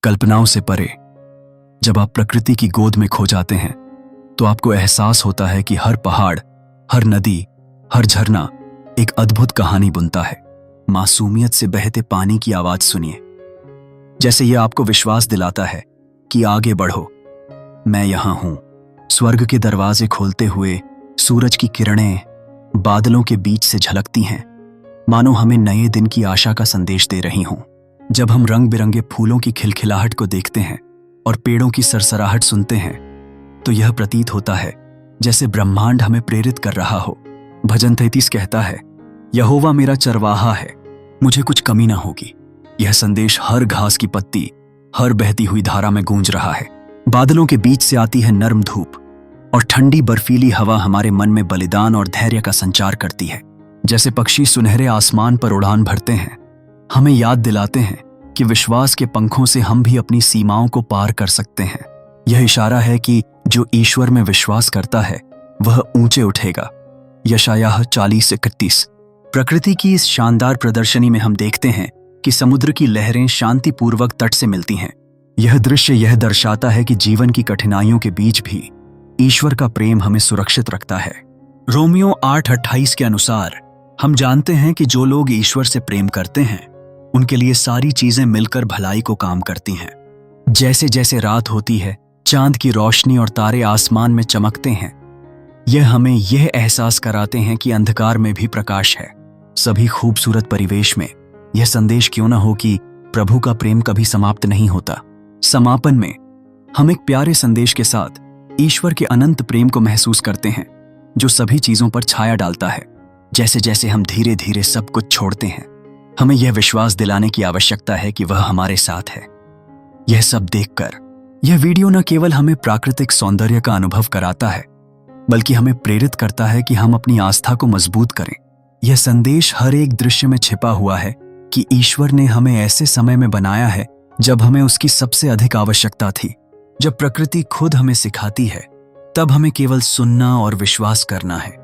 कल्पनाओं से परे। जब आप प्रकृति की गोद में खो जाते हैं तो आपको एहसास होता है कि हर पहाड़, हर नदी, हर झरना एक अद्भुत कहानी बुनता है। मासूमियत से बहते पानी की आवाज सुनिए, जैसे यह आपको विश्वास दिलाता है कि आगे बढ़ो, मैं यहां हूं। स्वर्ग के दरवाजे खोलते हुए सूरज की किरणें बादलों के बीच से झलकती हैं, मानो हमें नए दिन की आशा का संदेश दे रही हों। जब हम रंग बिरंगे फूलों की खिलखिलाहट को देखते हैं और पेड़ों की सरसराहट सुनते हैं तो यह प्रतीत होता है जैसे ब्रह्मांड हमें प्रेरित कर रहा हो। भजन 33 कहता है, यहोवा मेरा चरवाहा है, मुझे कुछ कमी ना होगी। यह संदेश हर घास की पत्ती, हर बहती हुई धारा में गूंज रहा है। बादलों के बीच से आती है नर्म धूप और ठंडी बर्फीली हवा हमारे मन में बलिदान और धैर्य का संचार करती है। जैसे पक्षी सुनहरे आसमान पर उड़ान भरते हैं, हमें याद दिलाते हैं कि विश्वास के पंखों से हम भी अपनी सीमाओं को पार कर सकते हैं। यह इशारा है कि जो ईश्वर में विश्वास करता है वह ऊंचे उठेगा। यशायाह 40:31। प्रकृति की इस शानदार प्रदर्शनी में हम देखते हैं कि समुद्र की लहरें शांतिपूर्वक तट से मिलती हैं। यह दृश्य यह दर्शाता है कि जीवन की कठिनाइयों के बीच भी ईश्वर का प्रेम हमें सुरक्षित रखता है। रोमियो 8:28 के अनुसार हम जानते हैं कि जो लोग ईश्वर से प्रेम करते हैं उनके लिए सारी चीजें मिलकर भलाई को काम करती हैं। जैसे जैसे रात होती है, चांद की रोशनी और तारे आसमान में चमकते हैं, यह हमें यह एहसास कराते हैं कि अंधकार में भी प्रकाश है। सभी खूबसूरत परिवेश में यह संदेश क्यों न हो कि प्रभु का प्रेम कभी समाप्त नहीं होता। समापन में हम एक प्यारे संदेश के साथ ईश्वर के अनंत प्रेम को महसूस करते हैं जो सभी चीजों पर छाया डालता है। जैसे जैसे हम धीरे धीरे सब कुछ छोड़ते हैं, हमें यह विश्वास दिलाने की आवश्यकता है कि वह हमारे साथ है। यह सब देखकर यह वीडियो न केवल हमें प्राकृतिक सौंदर्य का अनुभव कराता है बल्कि हमें प्रेरित करता है कि हम अपनी आस्था को मजबूत करें। यह संदेश हर एक दृश्य में छिपा हुआ है कि ईश्वर ने हमें ऐसे समय में बनाया है जब हमें उसकी सबसे अधिक आवश्यकता थी। जब प्रकृति खुद हमें सिखाती है तब हमें केवल सुनना और विश्वास करना है।